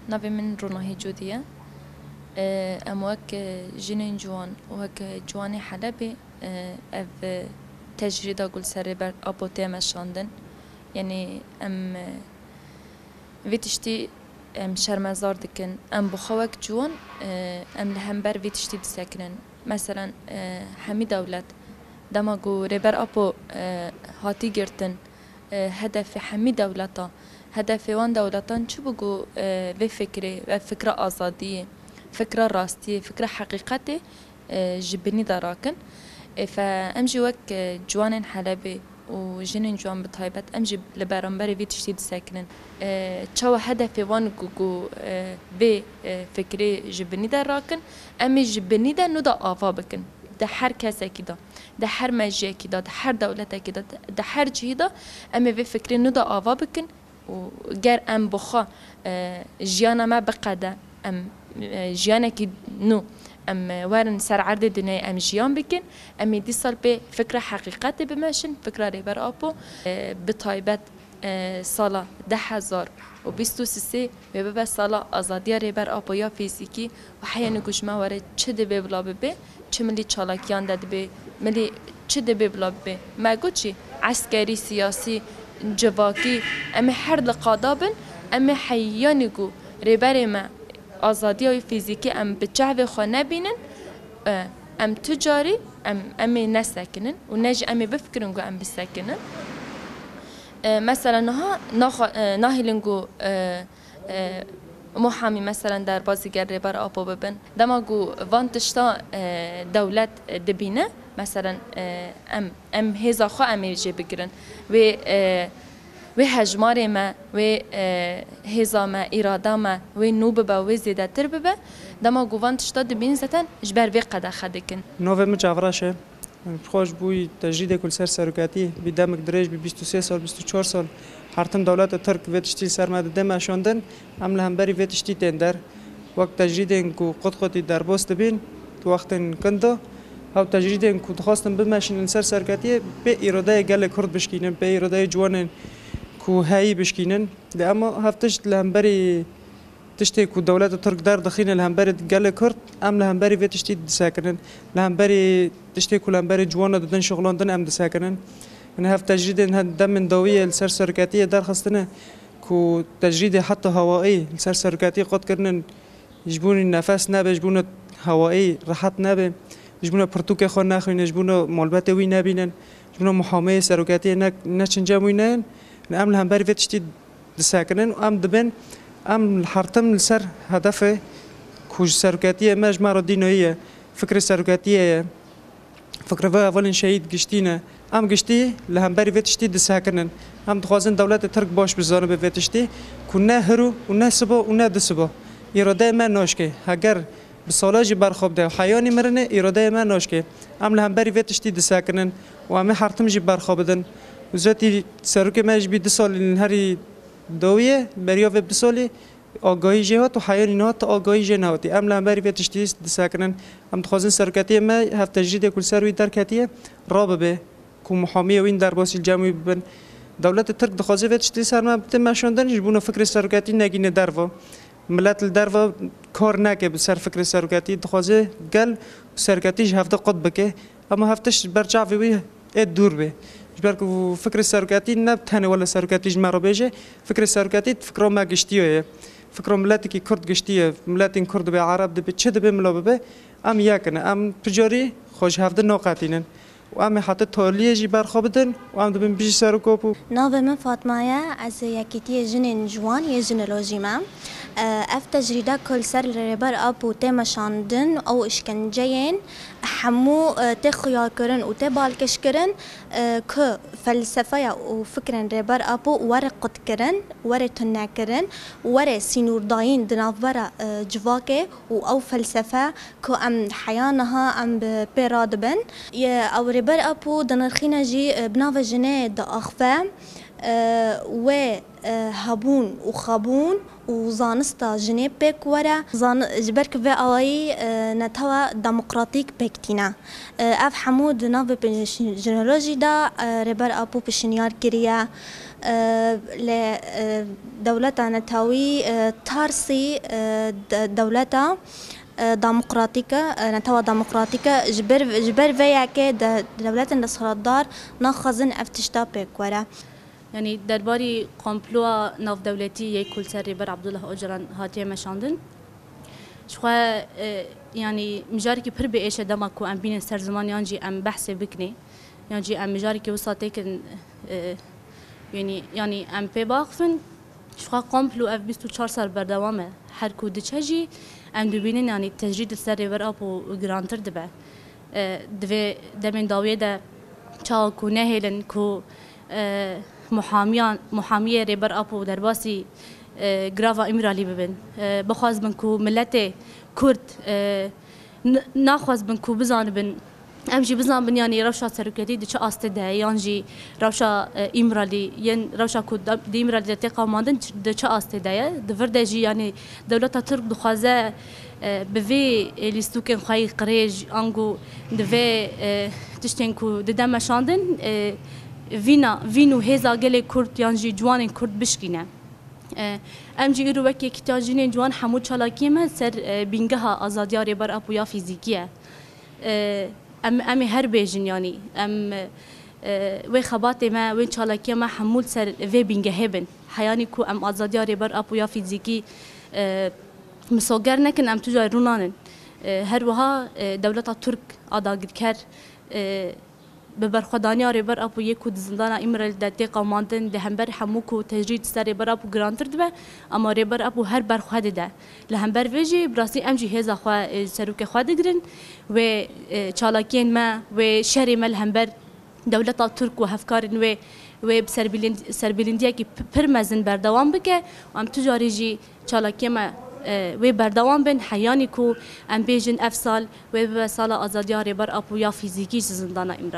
نافي من روناهي جودية. ام وك جنين جوان وك جواني حلبي اف تجريده قول سربر ابو تيما شاندن يعني ام فيتشتي ام شرمزار دكن ام بخوك جوان ام لهمبر فيتشتي دسكنن مثلا همي دولت دماغو ريبر ابو هاتي جرتن هدف همي دولتا هدف وان دولتان چو بگو و فکری و فکر آزادی فكرة راستي فكرة حقيقتي جبني دراكن فأمجي وك جوان حلبي وجنين جوان بطيبت أمجي لبرامبري في تشتيد ساكنن تشاو هدفي وان جوجو في فكري جبني دراكن أمي جبني دا نودا آفا بكن ده هر کسی كده ده هر مجيء كده ده هر دولة كده ده هر جهة أمي في فكري نودا آفا بكن وجر أم بخا جيانا ما بقدا أم جيانك نو ام وارن سر عرض الدنيا ام جيان بكن ام دي صار بفكره حقيقتي بماشن فكره ريبر ابو بطيبت صاله 10,023 بيبقى صاله ازاديه ريبر ابو يا فيزيكي وحيان گوشما وره چه به بلا به چه ملي چالاکیان داد به ملي چه به بلا به ما گوچی عسكري سياسي جواكي ام هر لقادابن ام حيانگو ريبر ما آزادی و فیزیکی ام بچه خو نبینن ام تجاری ام نسکنن و نج ام بفکرن گو ام بسکنن مثلا ناهیلنگو محامی مثلا در بازیگر ریبر آپو ببن دما گو وانتشتا دولت دبینه مثلا ام هزا خو ام جه بگیرن و هجمار ما و هزا ما اراده ما و نوب با و زیاده تر ببه دما گوان تشتا دبین زتن جبر وی قدا خدکن نوه مجاوراشه خوش بوی تجرید کل سرکاتی بی دمک دریج بی 23 سال 24 سال هرتم دولت ترک ویتشتی سرمایه دم اشاندن عمل همبری ویتشتی تندر وقت تجرید کو قطقتی در باست بین تو وقت کندا او تجرید کو خواستم بمشین سرکاتی به اراده گل کرد بشکینن به اراده جوان کو هاي بشكينن لأما هفتش لهمبري تشتي كو دولة ترك دار دخين لهمبري قال كرت أم لهمبري في تشتي دساكنن لهمبري تشتي كو لهمبري جوانا ددن شغلان دن أم دساكنن أنا هف تجريد إن دم من دوية السر سركاتية دار خستنا كو تجريد حتى هوائي السر سركاتية قد كرنن يجبون النفس نابه يجبون هوائي راحت نابه يجبون برتوك خون ناخوين يجبون مالبات وي نابينن يجبون محامية سركاتية نشنجام وينان نعم لهم بري فيتشتي دساكنن وام دبن ام الحرتم لسر هدفه كوج سركاتيه مجمع دينيه فكره سركاتيه فكره اولين شهيد قشتينا ام قشتي لهم بري فيتشتي دساكنن ام دخوازن دولت ترك باش بزانه به فيتشتي كنا هرو ونا سبا ونا دسبا اراده ما ناشكه اگر بسالاجي برخوب ده حياني مرنه اراده ما ناشكه ام لهم بري فيتشتي دساكنن وام حرتم جي برخوبدن وزاتی سرک ماش بی 2 سال هری دویه بریا و 2 سالی آگاهی جهات و حیانی نهات آگاهی جه نهاتی ام لامبری و تشتیس دساکنن ام تخوازن سرکتی ما هفت تجرید کل سروی درکتیه رابه به کو محامی و این در باسی الجمعی ببن دولت ترک دخوازه و تشتیس سرما بتم مشاندن جبونه فکر سرکتی نگینه دروا ملت الدروا کار نکه بسر فکر سرکتی دخوازه گل سرکتیش هفته قد بکه اما هفتش برچاوی وی دور به جبركو فكر السرقاتي نبتهني ولا سرقاتي جمارو بيجي فكر السرقاتي فكرو ما قشتيه فكرو ملاتي كرد قشتيه ملاتي كرد بعرب دبي تشد بملو بي ام ياكنا ام تجاري خوش هفد نوقاتينن وام حتى توليه جبار خبدن وام دبن بيجي سرقوبو نوبه من فاطمه از يكيتي جنين جوان يجنولوجي ما اف تجريده كل سر ريبر ابو تمشاندن او اشكنجين حمو تخيار كرن و تبالكش كرن ك فلسفه وفكرن ريبر ابو ورقت كرن ورتنا كرن ور سينور داين دنافرا جواكي او فلسفه كو ام حيانها ام بيرادبن او ريبر ابو دنرخينا جي بناف جنيه دا اخفا و هبون وخابون وزانستا جنيب بك ورا جبرك في أوي نتوا ديمقراطيك بكتينا اف حمود ناف جنرالوجي دا ربر ابو بشنيار كريا لدولتا نتاوي تارسي دولتا ديمقراطيكا نتاوى ديمقراطيكا جبر فيا كده دولات النصرالدار ناخذن افتشتابك ورا يعني درباري قامبلوا ناف دولتي يكل سر بر عبد الله أجران هاتي مشاندن شخوا يعني مجاركي پر بإيش دمكو أم بين سر زمان يانجي أم بحث بكني يانجي أم مجاركي وصلتك يعني أم بباقفن شخوا قامبلو اف 24 سال بردوامه هر کو دچجی ام دوبینن يعني تجرید سر بر اپو گرانتر دبه دوی دمن داویه ده چا کو نهلن کو محامیه ربر اپو درباسی گراوا امرالی ببن بخواز بن کو ملت کرد ناخواز بن کو بزان بن امجي بزن بن يعني روشا سركتي دچ استده يانجي روشا امرالي ين روشا كود دي امرالي تقا ماندن دچ استده دفردجي يعني دولتا ترك دخوازه بفي ليستوكن خاي قريج انغو دفي تشتنكو ددم شاندن فينو هزا گله كورد يانجي جوان كورد بشكينه امجي رو وكي كتاجين جوان حمود چالاكي ما سر بينگها ازادياري بر ابويا فيزيكيه ام هر بیجن يعني وی خبات ما وین چالاکی ما حمول سر وی بینگه هبن حیانی کو ام آزادیاری بر اپو یا فیزیکی مساگر نکن ام تجای رونانن هر وها دولت ترک آداگر کر ببرخدانی بر اپو یکو زندان امرال دتی قاماندن ده هم بر حمو کو تجرید سر بر اپو گرانتر دبه اما بر اپو هر بر خود ده لهم بر ویجی براسی ام جهاز خو سروک خود گرن و چالاکین ما و شهر مل هم بر دولت ترک و هفکارن و سربلندیه کی پرمزن بردوام بکه و ام تجاری جی چالاکی ما و بردوام بن حیانی کو ام بیجن افسال و به سال آزادیاری بر اپو یا فیزیکی زندان امرال